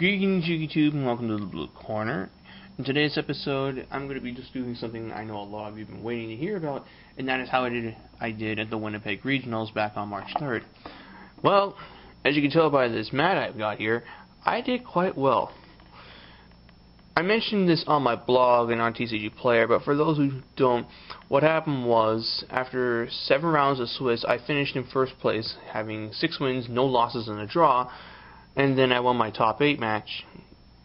Greetings YouTube and welcome to the Blue Corner. In today's episode, I'm going to be just doing something I know a lot of you have been waiting to hear about, and that is how I did at the Winnipeg Regionals back on March 3rd. Well, as you can tell by this mat I've got here, I did quite well. I mentioned this on my blog and on TCG Player, but for those who don't, what happened was, after 7 rounds of Swiss, I finished in first place, having 6 wins, no losses, and a draw. And then I won my top 8 match,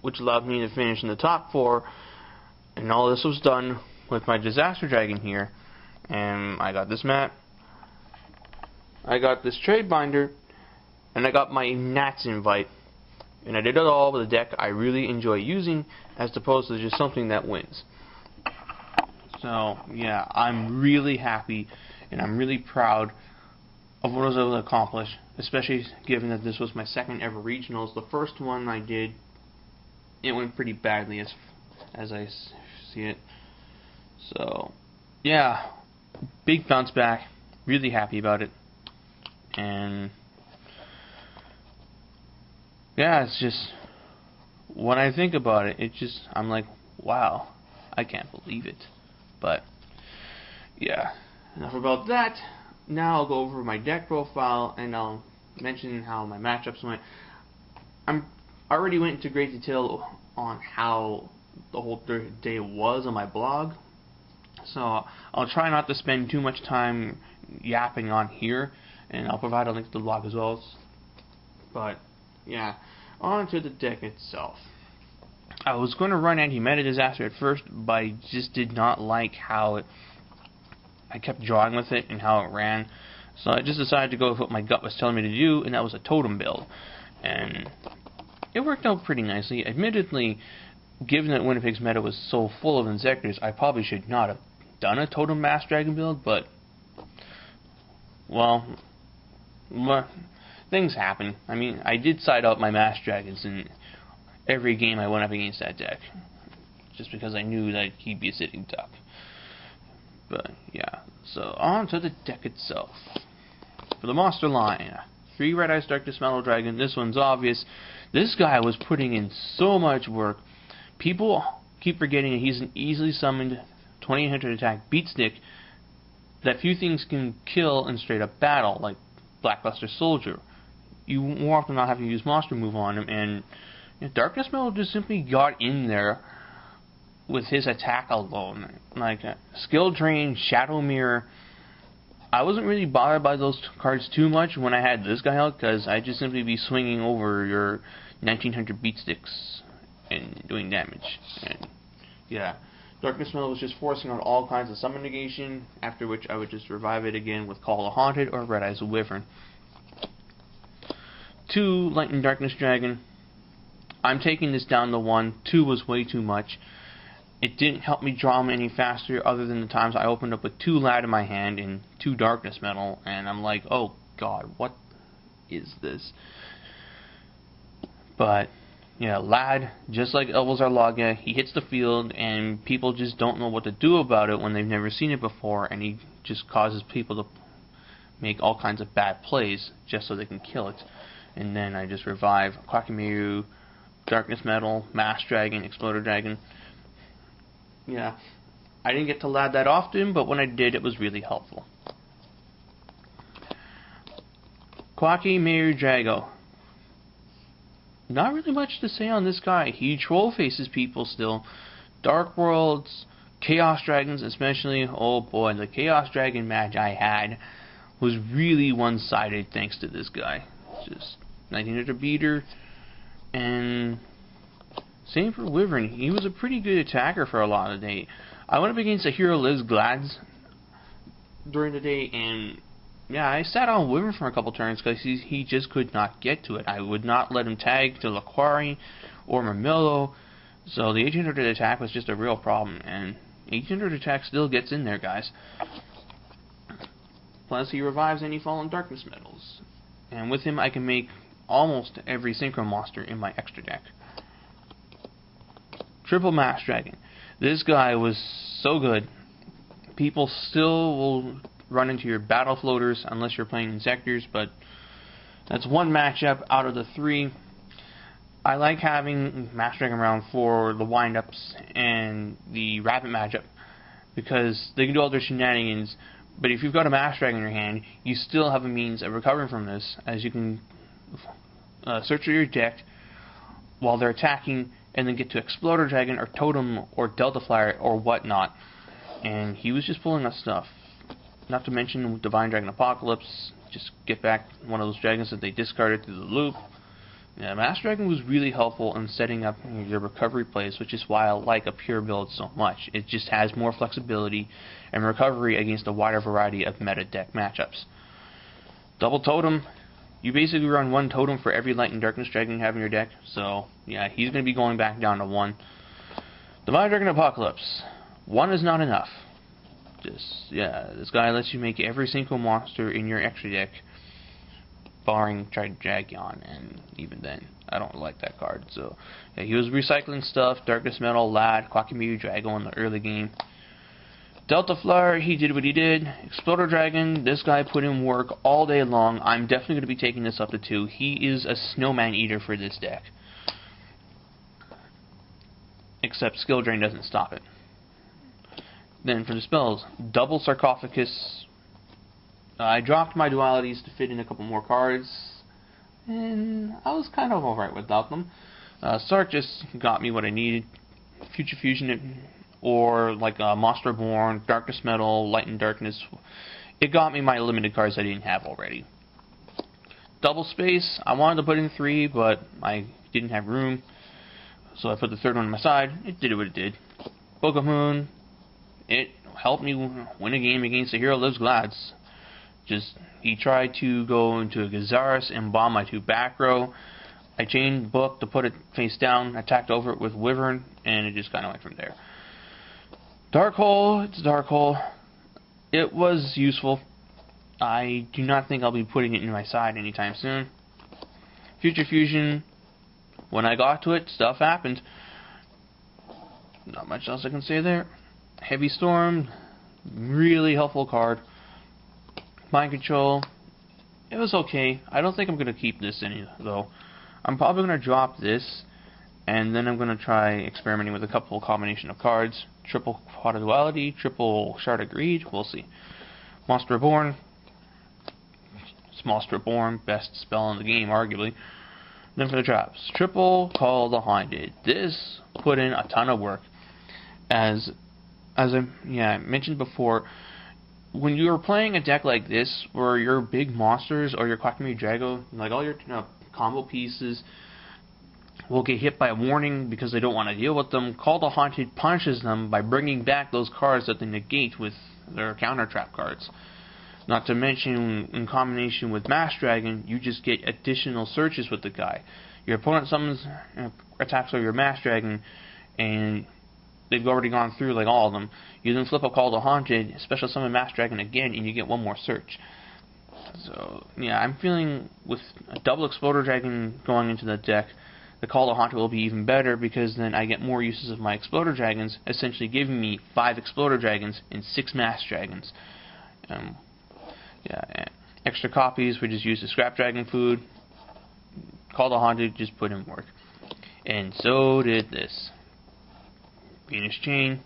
which allowed me to finish in the top 4. And all this was done with my Disaster Dragon here. And I got this mat, I got this trade binder, and I got my Nats invite. And I did it all with a deck I really enjoy using, as opposed to just something that wins. So, yeah, I'm really happy, and I'm really proud of what I was able to accomplish, especially given that this was my second ever regionals. The first one I did, it went pretty badly as I see it. So, yeah, big bounce back, really happy about it. And yeah, it's just, when I think about it, I'm like, wow, I can't believe it. But yeah, enough about that. Now I'll go over my deck profile and I'll mention how my matchups went. I already went into great detail on how the whole day was on my blog, so I'll try not to spend too much time yapping on here, and I'll provide a link to the blog as well. But yeah, on to the deck itself. I was going to run Anti-Meta Disaster at first, but I just did not like how I kept drawing with it and how it ran, so I just decided to go with what my gut was telling me to do, and that was a totem build. And it worked out pretty nicely. Admittedly, given that Winnipeg's meta was so full of Inzektors, I probably should not have done a totem mass dragon build, but well, things happen. I mean, I did side out my mass dragons in every game I went up against that deck, just because I knew that he'd be a sitting duck. But yeah, so on to the deck itself. For the monster line, 3 Red Eyes Darkness Metal Dragon. This one's obvious. This guy was putting in so much work. People keep forgetting that he's an easily summoned 2800 attack beatstick that few things can kill in straight up battle, like Blackluster Soldier. You more often not have to use monster move on him, and Darkness Metal just simply got in there with his attack alone. Like Skill Drain, Shadow Mirror. I wasn't really bothered by those cards too much when I had this guy out, because I'd just simply be swinging over your 1900 beatsticks and doing damage. And yeah, Darkness Metal was just forcing on all kinds of summon negation, after which I would just revive it again with Call the Haunted or Red Eyes Wyvern. 2 Light and Darkness Dragon. I'm taking this down to 1. 2 was way too much. It didn't help me draw them any faster, other than the times I opened up with 2 Ladd in my hand and 2 Darkness Metal, and I'm like, oh god, what is this? But yeah, Ladd, just like Evols Arlaga, he hits the field and people just don't know what to do about it when they've never seen it before, and he just causes people to make all kinds of bad plays just so they can kill it. And then I just revive Quackimeru, Darkness Metal, Mass Dragon, Exploder Dragon. Yeah, I didn't get to Ladd that often, but when I did, it was really helpful. Quackimeru Drago. Not really much to say on this guy. He troll faces people still. Dark Worlds, Chaos Dragons especially. Oh boy, the Chaos Dragon match I had was really one-sided thanks to this guy. Just 1900 beater, and same for Wyvern. He was a pretty good attacker for a lot of the day. I went up against a Hero Lives Gladds during the day, and yeah, I sat on Wyvern for a couple turns because he just could not get to it. I would not let him tag to Laquari or Marmillo, so the 1800 attack was just a real problem, and 1800 attack still gets in there, guys. Plus, he revives any fallen Darkness Metals, and with him I can make almost every Synchro monster in my extra deck. Triple Mass Dragon. This guy was so good. People still will run into your battle floaters unless you're playing Inzektors, but that's 1 matchup out of the 3. I like having Master Dragon around for the windups and the Rapid matchup, because they can do all their shenanigans, but if you've got a Master Dragon in your hand, you still have a means of recovering from this, as you can search through your deck while they're attacking, and then get to Exploder Dragon, or Totem, or Delta Flyer, or whatnot. And he was just pulling us stuff. Not to mention Divine Dragon Apocalypse, just get back one of those dragons that they discarded through the loop. Yeah, Master Dragon was really helpful in setting up your recovery plays, which is why I like a pure build so much. It just has more flexibility and recovery against a wider variety of meta deck matchups. Double Totem, you basically run one Totem for every Light and Darkness Dragon you have in your deck, so yeah, he's going to be going back down to 1. Divine Dragon Apocalypse, 1 is not enough. Yeah, this guy lets you make every single monster in your extra deck, barring Tridragon, and even then, I don't like that card. So, yeah, he was recycling stuff, Darkness Metal, Lad, Quackamaru Drago in the early game. Delta Flyer, he did what he did. Exploder Dragon, this guy put in work all day long. I'm definitely going to be taking this up to 2. He is a Snowman Eater for this deck. Except Skill Drain doesn't stop it. Then for the spells, Double Sarcophagus. I dropped my dualities to fit in a couple more cards, and I was kind of alright without them. Sark just got me what I needed. Future Fusion, or like Monster Born, Darkness Metal, Light and Darkness. It got me my limited cards I didn't have already. Double Space, I wanted to put in 3, but I didn't have room, so I put the third one on my side. It did what it did. Bubbleman, it helped me win a game against the Hero Lives Gladds. He tried to go into a Gazaris and bomb my 2 back row. I chained Book to put it face down, attacked over it with Wyvern, and it just kind of went from there. Dark Hole, it's Dark Hole. It was useful. I do not think I'll be putting it in my side anytime soon. Future Fusion, when I got to it, stuff happened. Not much else I can say there. Heavy Storm, really helpful card. Mind Control, it was okay. I don't think I'm going to keep this though. I'm probably going to drop this, and then I'm going to try experimenting with a couple combination of cards. Triple Quad Duality, Triple Shard of Greed, we'll see. Monster Reborn, it's Monster Reborn, best spell in the game, arguably. Then for the traps, Triple Call the Haunted. This put in a ton of work. As I mentioned before, when you're playing a deck like this, where your big monsters or your Quackamaru Drago, like all your combo pieces, will get hit by a warning because they don't want to deal with them, Call the Haunted punishes them by bringing back those cards that they negate with their counter trap cards. Not to mention, in combination with Master Dragon, you just get additional searches with the guy. Your opponent summons attacks over your Master Dragon, and they've already gone through like all of them. You then flip a Call to Haunted, special summon Master Dragon again, and you get one more search. So yeah, I'm feeling with a double Exploder Dragon going into the deck, the Call to Haunted will be even better, because then I get more uses of my Exploder Dragons, essentially giving me 5 Exploder Dragons and 6 Master Dragons. Extra copies were just used as Scrap Dragon food. Call to Haunted just put in work. And so did this. Venus Chain,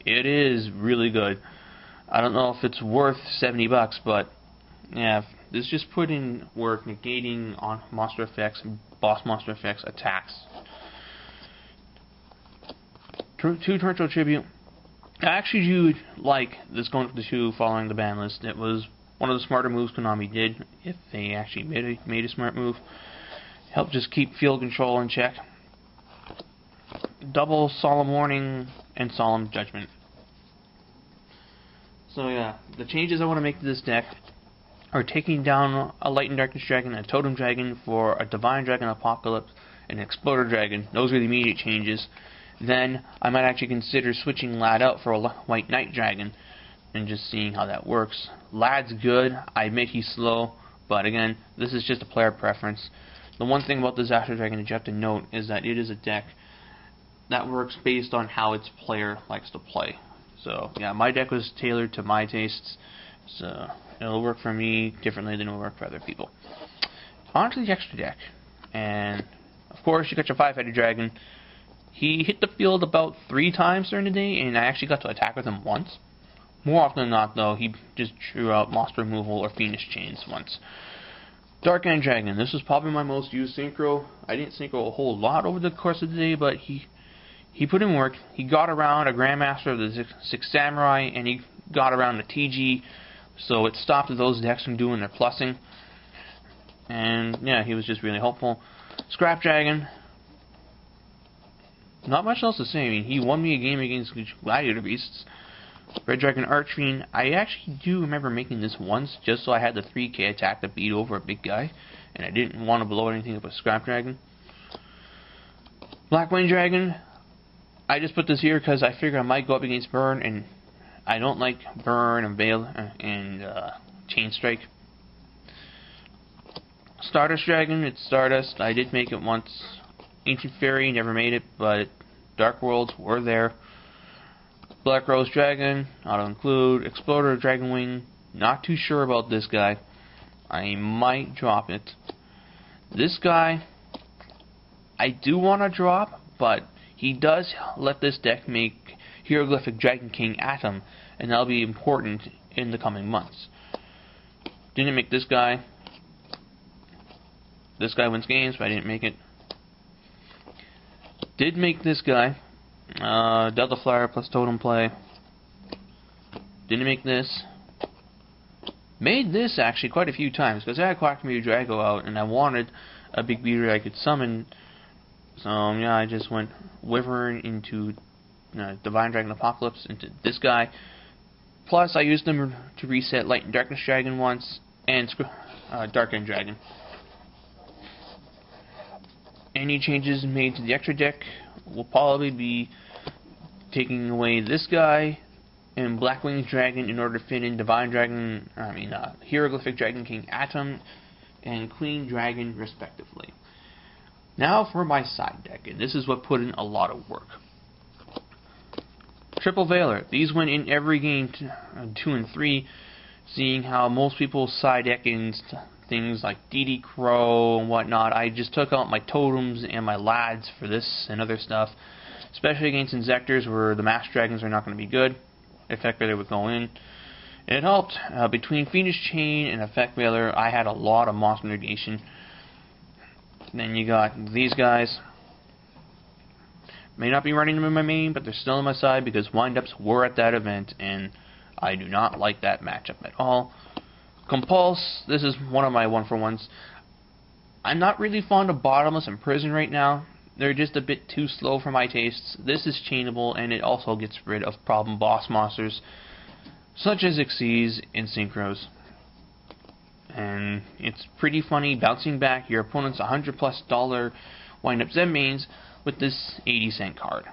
it is really good. I don't know if it's worth $70, but yeah, this just put in work, negating on monster effects, boss monster effects, attacks. 2 Torrential Tribute. I actually do like this going for the 2 following the ban list. It was one of the smarter moves Konami did, if they actually made a smart move. Help just keep field control in check. Double Solemn Warning and Solemn Judgment. So yeah, the changes I want to make to this deck are taking down a Light and Darkness Dragon, a Totem Dragon for a Divine Dragon Apocalypse, and an Exploder Dragon. Those are the immediate changes. Then I might actually consider switching Lad out for a White Knight Dragon and just seeing how that works. Lad's good. I admit he's slow, but again, this is just a player preference. The one thing about Disaster Dragon that you have to note is that it is a deck that works based on how its player likes to play. So yeah, my deck was tailored to my tastes, so it'll work for me differently than it'll work for other people. On to the extra deck, and of Of course, you got your 5-headed dragon. He hit the field about 3 times during the day, and I actually got to attack with him once. More often than not, though, he just drew out monster removal or fiendish chains once. Dark End Dragon. This was probably my most used synchro. I didn't synchro a whole lot over the course of the day, but he put in work. He got around a Grandmaster of the Six Samurai, and he got around the T.G., so it stopped those decks from doing their plussing. And yeah, he was just really helpful. Scrap Dragon. Not much else to say. I mean, he won me a game against Gladiator Beasts. Red Dragon Archfiend. I actually do remember making this once, just so I had the 3k attack to beat over a big guy, and I didn't want to blow anything up with Scrap Dragon. Blackwing Dragon. I just put this here because I figured I might go up against Burn, and I don't like Burn and Veil and Chain Strike. Stardust Dragon. It's Stardust. I did make it once. Ancient Fairy, never made it, but Dark Worlds were there. Black Rose Dragon, auto include. Exploder Dragonwing, not too sure about this guy. I might drop it. This guy, I do want to drop, but he does let this deck make Hieroglyphic Dragon King Atom, and that'll be important in the coming months. Didn't make this guy. This guy wins games, but I didn't make it. Did make this guy. Delta Flyer plus Totem Play. Didn't make this. Made this actually quite a few times, because I had Quackmew Drago out, and I wanted a big beater I could summon. So yeah, I just went Wyvern into Divine Dragon Apocalypse into this guy. Plus, I used them to reset Light and Darkness Dragon once, and Dark End Dragon. Any changes made to the extra deck will probably be taking away this guy and Blackwings Dragon in order to fit in Divine Dragon, Hieroglyphic Dragon King Atom and Queen Dragon respectively. Now for my side deck, and this is what put in a lot of work. Triple Veiler. These went in every game 2 and 3, seeing how most people side deck in things like DD Crow and whatnot. I just took out my totems and my lads for this and other stuff, especially against Inzektors where the Mass Dragons are not going to be good. Effect Veiler would go in. And it helped. Between Fiendish Chain and Effect Veiler, I had a lot of monster negation. Then you got these guys. May not be running them in my main, but they're still on my side because windups were at that event, and I do not like that matchup at all. Compulse, this is one of my 1-for-1s. I'm not really fond of Bottomless and Prison right now. They're just a bit too slow for my tastes. This is chainable, and it also gets rid of problem boss monsters, such as Xyz and Synchros. And it's pretty funny bouncing back your opponent's $100+ wind-up Zen mains with this 80-cent card.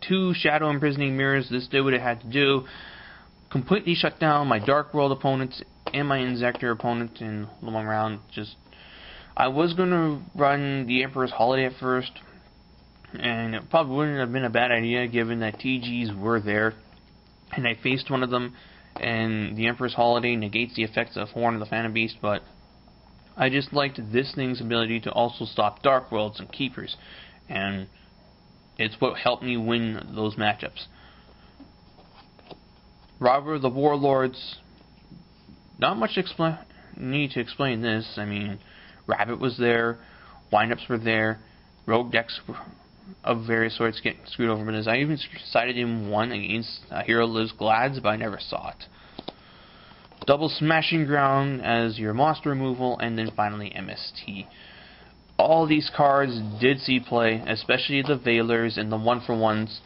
2 Shadow Imprisoning Mirrors. This did what it had to do. Completely shut down my Dark World opponents and my Inzektor opponent in the long round. I was going to run the Emperor's Holiday at first, and it probably wouldn't have been a bad idea given that T.G.s were there, and I faced one of them, and the Emperor's Holiday negates the effects of Horn of the Phantom Beast, but I just liked this thing's ability to also stop Dark Worlds and Keepers, and it's what helped me win those matchups. Robber of the Warlords, not much need to explain this. I mean, Rabbit was there, windups were there, rogue decks of various sorts get screwed over by this. I even sided in one against AHL Gladds, but I never saw it. Double Smashing Ground as your monster removal, and then finally MST. All these cards did see play, especially the Veilers and the 1-for-1s.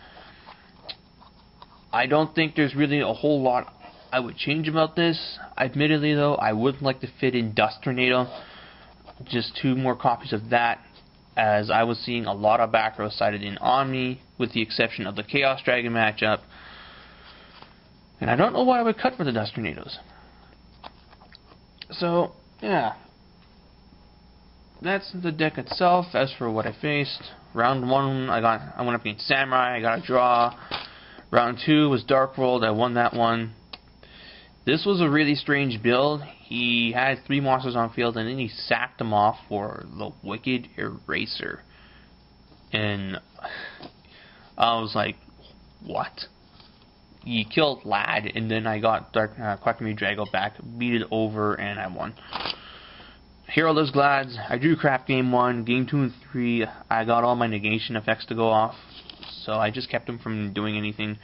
I don't think there's really a whole lot I would change about this. Admittedly, though, I would like to fit in Dust Tornado. Just 2 more copies of that, as I was seeing a lot of back row sided in Omni, with the exception of the Chaos Dragon matchup. And I don't know what I would cut for the Dust Tornadoes. So, yeah. That's the deck itself. As for what I faced, round 1, I went up against Samurai, I got a draw. Round 2 was Dark World, I won that one. This was a really strange build. He had 3 monsters on field, and then he sacked them off for the Wicked Eraser. And I was like, what? He killed Lad, and then I got Quackamere Drago back, beat it over, and I won. AHL Gladds, I drew crap game 1, game 2 and 3, I got all my negation effects to go off, so I just kept him from doing anything.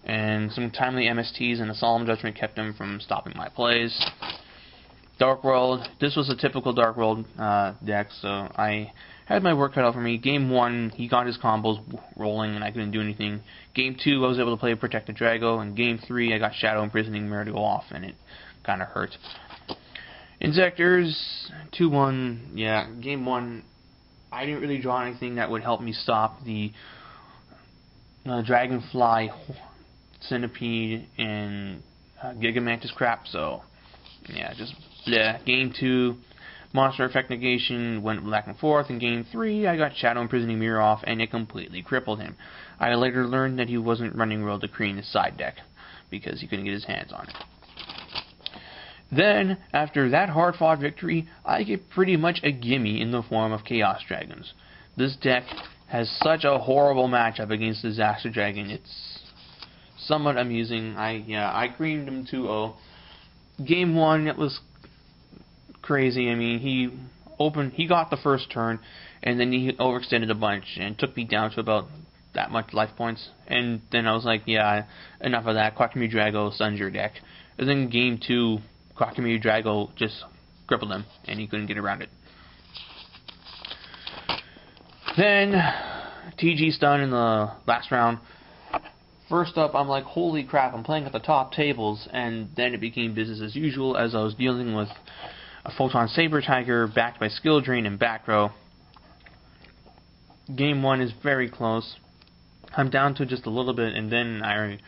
And some timely MSTs and a Solemn Judgment kept him from stopping my plays. Dark World, this was a typical Dark World deck, so I had my work cut out for me. Game 1, he got his combos rolling and I couldn't do anything. Game 2, I was able to play Protected Drago, and Game 3, I got Shadow Imprisoning Mirror to go off, and it kind of hurt. Inzektors, 2-1, yeah, Game 1, I didn't really draw anything that would help me stop the Dragonfly, Centipede, and Gigamantis crap, so yeah, just bleh. Game 2, Monster Effect Negation went back and forth. In Game 3, I got Shadow Imprisoning Mirror off, and it completely crippled him. I later learned that he wasn't running World Decree in his side deck, because he couldn't get his hands on it. Then, after that hard-fought victory, I get pretty much a gimme in the form of Chaos Dragons. This deck has such a horrible matchup against Disaster Dragon, it's somewhat amusing. I creamed him 2-0. Game 1, it was crazy. I mean, he got the first turn, and then he overextended a bunch and took me down to about that much life points. And then I was like, yeah, enough of that. Quackamere Drago stuns your deck. And then Game 2, Quackamere Drago just crippled him, and he couldn't get around it. Then T.G.s done in the last round. First up, I'm like, holy crap, I'm playing at the top tables, and then it became business as usual as I was dealing with a Photon Saber Tiger backed by Skill Drain and back row. Game 1 is very close. I'm down to just a little bit, and then I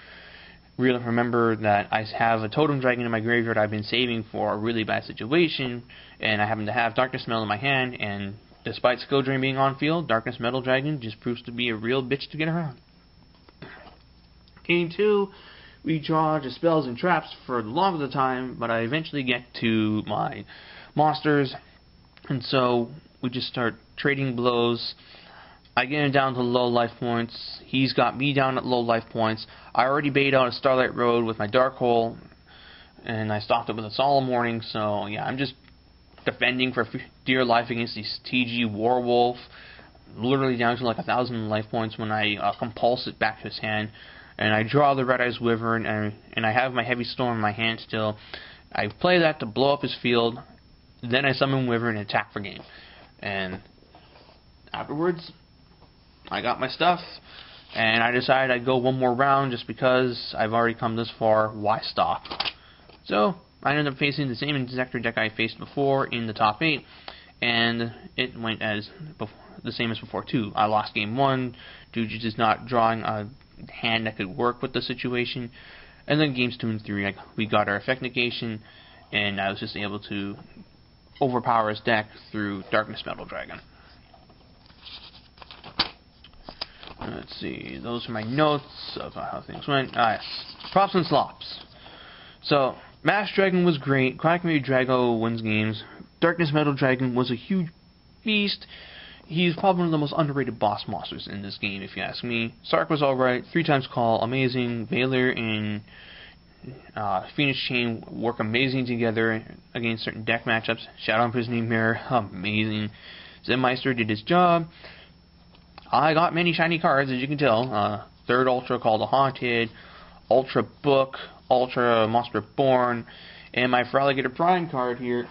really remember that I have a Totem Dragon in my graveyard I've been saving for a really bad situation, and I happen to have Darkness Metal in my hand, and despite Skill Drain being on field, Darkness Metal Dragon just proves to be a real bitch to get around. Game 2, we draw just spells and traps for the long of the time, but I eventually get to my monsters, and so we just start trading blows. I get him down to low life points. He's got me down at low life points. I already bait out a Starlight Road with my Dark Hole, and I stopped it with a Solemn Warning, so yeah, I'm just defending for dear life against these T.G. Warwolf, literally down to like 1,000 life points when I compulse it back to his hand. And I draw the Red Eyes Wyvern, and I have my Heavy Storm in my hand still. I play that to blow up his field, then I summon Wyvern and attack for game. And afterwards, I got my stuff, and I decided I'd go one more round just because I've already come this far, why stop? So, I ended up facing the same Inzektor deck I faced before in the top 8, and it went as the same as before too. I lost game 1 due to just not drawing a hand that could work with the situation, and then games 2 and 3 we got our effect negation, and I was just able to overpower his deck through Darkness Metal Dragon. Let's see, those are my notes of how things went. Yes. Props and slops. So, Mass Dragon was great, Quackamere Drago wins games, Darkness Metal Dragon was a huge beast. He's probably one of the most underrated boss monsters in this game, if you ask me. Sark was alright, 3 times call, amazing. Valor and Phoenix Chain work amazing together against certain deck matchups. Shadow Imprisoning Mirror, amazing. Zenmeister did his job. I got many shiny cards, as you can tell. Third Ultra called the Haunted, Ultra Book, Ultra Monster Born, and my Feraligatr Prime card here.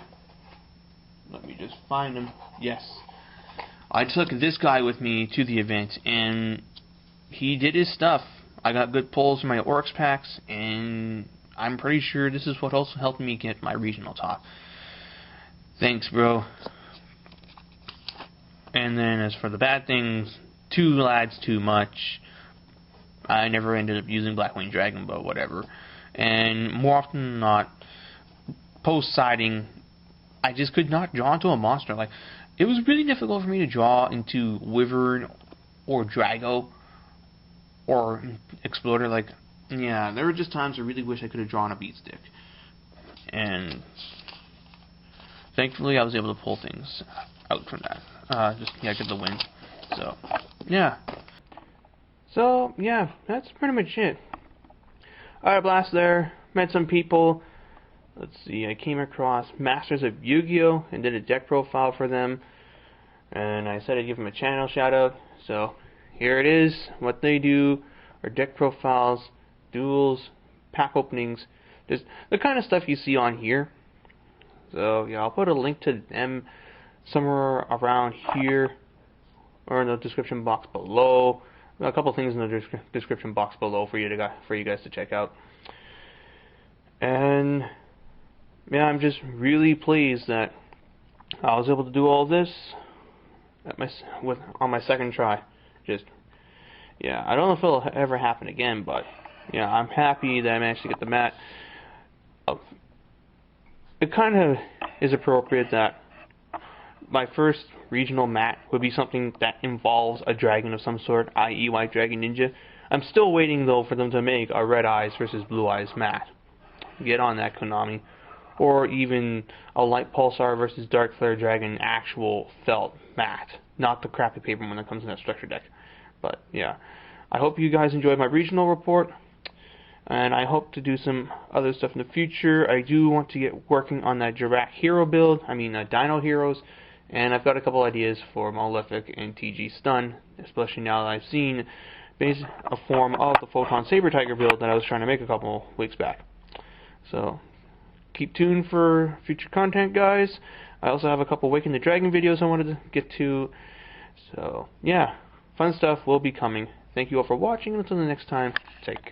Let me just find him. Yes. I took this guy with me to the event, and he did his stuff. I got good pulls in my Oryx packs, and I'm pretty sure this is what also helped me get my regional top. Thanks, bro. And then as for the bad things, 2 lads too much. I never ended up using Blackwing Dragon, but whatever. And more often than not, post-siding, I just could not draw into a monster. Like, it was really difficult for me to draw into Wyvern or Drago or Exploder. Like, yeah, there were just times I really wish I could have drawn a Beat Stick. and thankfully I was able to pull things out from that. Get the win. So yeah, that's pretty much it. I had a blast there, met some people. Let's see, I came across Masters of Yu-Gi-Oh! And did a deck profile for them, and I said I'd give them a channel shout out, so here it is. What they do are deck profiles, duels, pack openings, just the kind of stuff you see on here. So yeah, I'll put a link to them somewhere around here or in the description box below. A couple things in the description box below for you guys to check out. And yeah, I'm just really pleased that I was able to do all this on my second try. Yeah, I don't know if it'll ever happen again, but yeah, I'm happy that I managed to get the mat. It kind of is appropriate that my first regional mat would be something that involves a dragon of some sort, i.e. White Dragon Ninja. I'm still waiting though for them to make a Red Eyes versus Blue Eyes mat. Get on that, Konami. Or even a Light Pulsar versus Dark Flare Dragon actual felt mat, not the crappy paper one that comes in that structure deck. But yeah, I hope you guys enjoyed my regional report, and I hope to do some other stuff in the future. I do want to get working on that Jirac hero build, Dino heroes, and I've got a couple ideas for Malefic and T.G.s Stun, especially now that I've seen a form of the Photon Saber Tiger build that I was trying to make a couple weeks back. So keep tuned for future content, guys. I also have a couple Waking the Dragon videos I wanted to get to. So yeah, fun stuff will be coming. Thank you all for watching, and until the next time, take care.